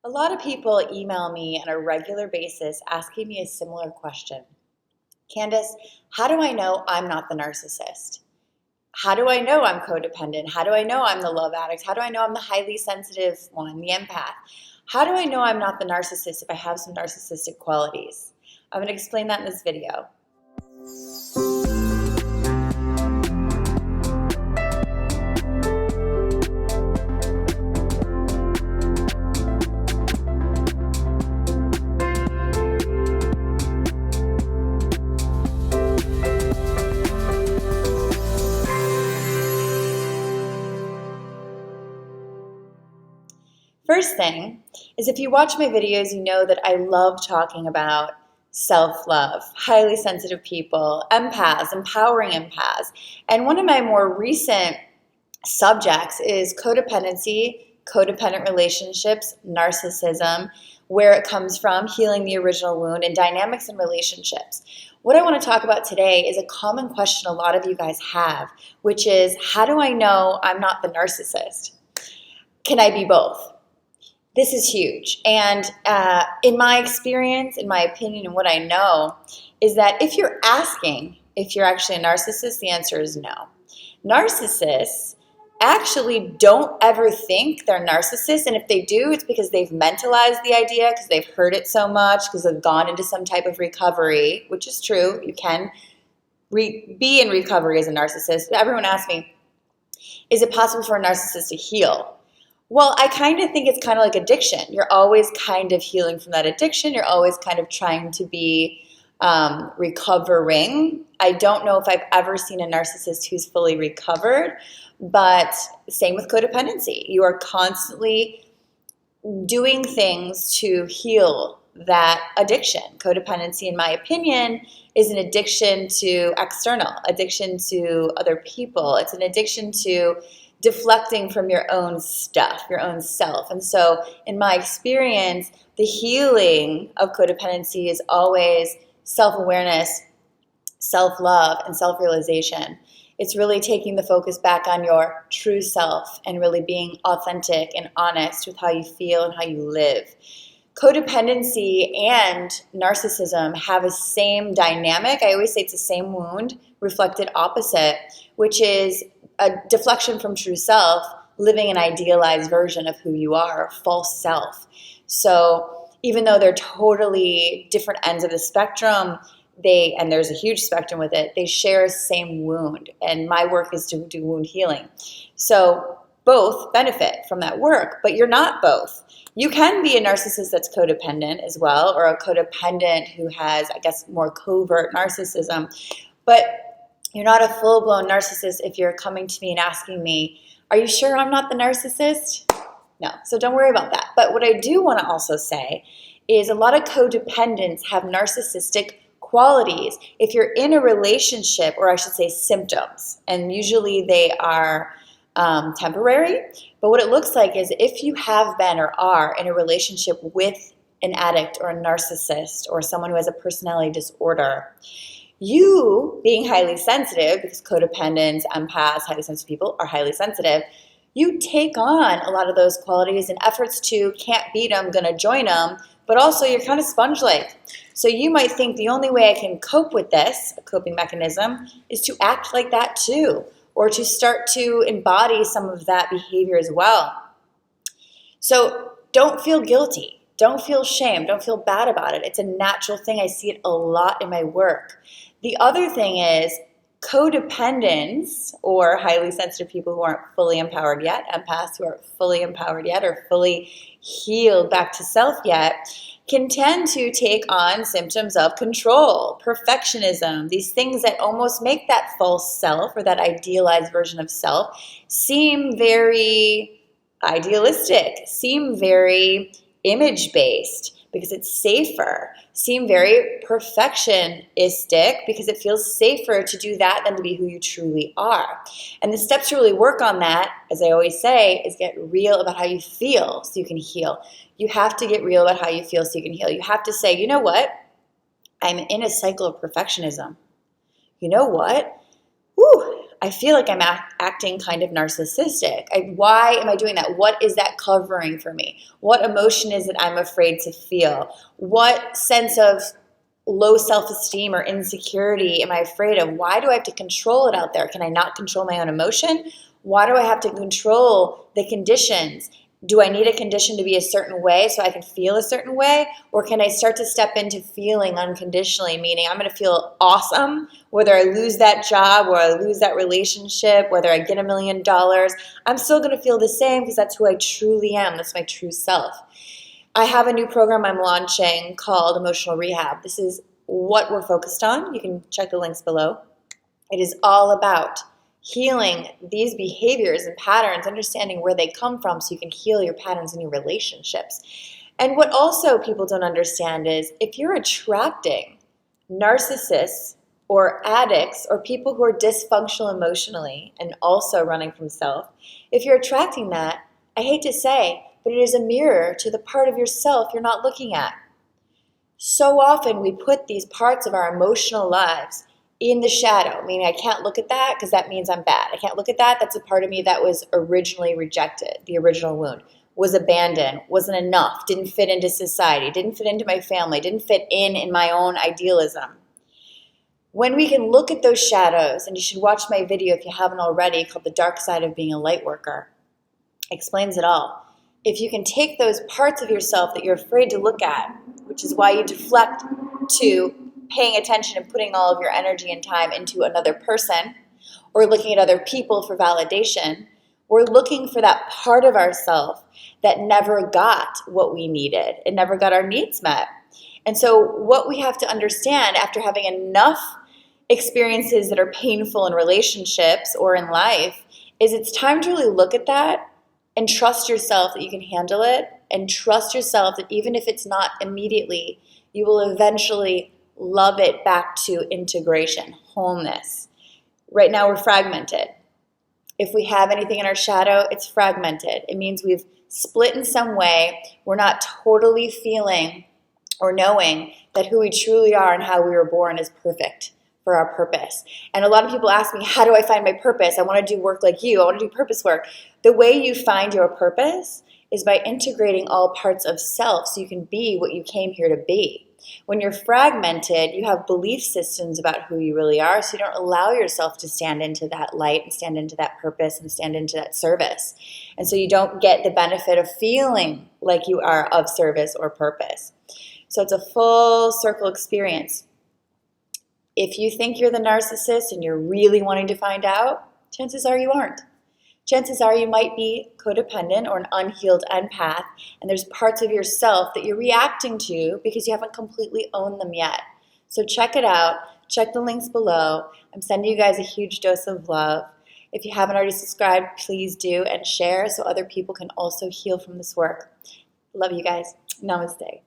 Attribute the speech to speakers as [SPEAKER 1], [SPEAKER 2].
[SPEAKER 1] A lot of people email me on a regular basis asking me a similar question. Candace, how do I know I'm not the narcissist? How do I know I'm codependent? How do I know I'm the love addict? How do I know I'm the highly sensitive one, the empath? How do I know I'm not the narcissist if I have some narcissistic qualities? I'm going to explain that in this video. First thing is, if you watch my videos, you know that I love talking about self-love, highly sensitive people, empaths, empowering empaths. And one of my more recent subjects is codependency, codependent relationships, narcissism, where it comes from, healing the original wound, and dynamics in relationships. What I want to talk about today is a common question a lot of you guys have, which is, how do I know I'm not the narcissist? Can I be both? This is huge. And in my experience, in my opinion, and what I know is that if you're asking if you're actually a narcissist, the answer is no. Narcissists actually don't ever think they're narcissists. And if they do, it's because they've mentalized the idea, because they've heard it so much, because they've gone into some type of recovery, which is true. You can be in recovery as a narcissist. Everyone asks me, is it possible for a narcissist to heal? Well, I kind of think it's kind of like addiction. You're always kind of healing from that addiction. You're always kind of trying to be recovering. I don't know if I've ever seen a narcissist who's fully recovered, but same with codependency. You are constantly doing things to heal that addiction. Codependency, in my opinion, is an addiction to external, addiction to other people. It's an addiction to deflecting from your own stuff, your own self. And so in my experience, the healing of codependency is always self-awareness, self-love, and self-realization. It's really taking the focus back on your true self and really being authentic and honest with how you feel and how you live. Codependency and narcissism have a same dynamic. I always say it's the same wound, reflected opposite, which is a deflection from true self, living an idealized version of who you are, false self. So even though they're totally different ends of the spectrum, and there's a huge spectrum with it, they share the same wound. And my work is to do wound healing. So both benefit from that work, but you're not both. You can be a narcissist that's codependent as well, or a codependent who has, I guess, more covert narcissism. But you're not a full-blown narcissist if you're coming to me and asking me, are you sure I'm not the narcissist? No, so don't worry about that. But what I do want to also say is a lot of codependents have narcissistic qualities. If you're in a relationship, or I should say symptoms, and usually they are temporary, but what it looks like is if you have been or are in a relationship with an addict or a narcissist or someone who has a personality disorder, you being highly sensitive, because codependents, empaths, highly sensitive people are highly sensitive, you take on a lot of those qualities in efforts to can't beat them, gonna join them, but also you're kind of sponge-like. So you might think the only way I can cope with this, a coping mechanism, is to act like that too, or to start to embody some of that behavior as well. So don't feel guilty. Don't feel shame. Don't feel bad about it. It's a natural thing. I see it a lot in my work. The other thing is codependents, or highly sensitive people who aren't fully empowered yet, empaths who aren't fully empowered yet or fully healed back to self yet, can tend to take on symptoms of control, perfectionism, these things that almost make that false self or that idealized version of self seem very idealistic, seem very image-based because it's safer, seem very perfectionistic because it feels safer to do that than to be who you truly are. And the steps to really work on that, as I always say, is get real about how you feel so you can heal. You have to get real about how you feel so you can heal. You have to say, you know what? I'm in a cycle of perfectionism. You know what? I feel like I'm acting kind of narcissistic. Why am I doing that? What is that covering for me? What emotion is it I'm afraid to feel? What sense of low self-esteem or insecurity am I afraid of? Why do I have to control it out there? Can I not control my own emotion? Why do I have to control the conditions? Do I need a condition to be a certain way so I can feel a certain way? Or can I start to step into feeling unconditionally, meaning I'm going to feel awesome, whether I lose that job or I lose that relationship, whether I get $1 million, I'm still going to feel the same because that's who I truly am. That's my true self. I have a new program I'm launching called Emotional Rehab. This is what we're focused on. You can check the links below. It is all about healing these behaviors and patterns, understanding where they come from so you can heal your patterns in your relationships. And what also people don't understand is if you're attracting narcissists or addicts or people who are dysfunctional emotionally and also running from self, if you're attracting that, I hate to say, but it is a mirror to the part of yourself you're not looking at. So often we put these parts of our emotional lives in the shadow, meaning I can't look at that because that means I'm bad. I can't look at that. That's a part of me that was originally rejected, the original wound, was abandoned, wasn't enough, didn't fit into society, didn't fit into my family, didn't fit in my own idealism. When we can look at those shadows, and you should watch my video if you haven't already called The Dark Side of Being a Light Worker, explains it all. If you can take those parts of yourself that you're afraid to look at, which is why you deflect to paying attention and putting all of your energy and time into another person or looking at other people for validation, we're looking for that part of ourselves that never got what we needed. It never got our needs met. And so what we have to understand after having enough experiences that are painful in relationships or in life is it's time to really look at that and trust yourself that you can handle it, and trust yourself that even if it's not immediately, you will eventually love it back to integration, wholeness. Right now we're fragmented. If we have anything in our shadow, it's fragmented. It means we've split in some way. We're not totally feeling or knowing that who we truly are and how we were born is perfect for our purpose. And a lot of people ask me, how do I find my purpose? I want to do work like you. I want to do purpose work. The way you find your purpose is by integrating all parts of self so you can be what you came here to be. When you're fragmented, you have belief systems about who you really are, so you don't allow yourself to stand into that light and stand into that purpose and stand into that service. And so you don't get the benefit of feeling like you are of service or purpose. So it's a full circle experience. If you think you're the narcissist and you're really wanting to find out, chances are you aren't. Chances are you might be codependent or an unhealed empath, and there's parts of yourself that you're reacting to because you haven't completely owned them yet. So check it out. Check the links below. I'm sending you guys a huge dose of love. If you haven't already subscribed, please do and share so other people can also heal from this work. Love you guys. Namaste.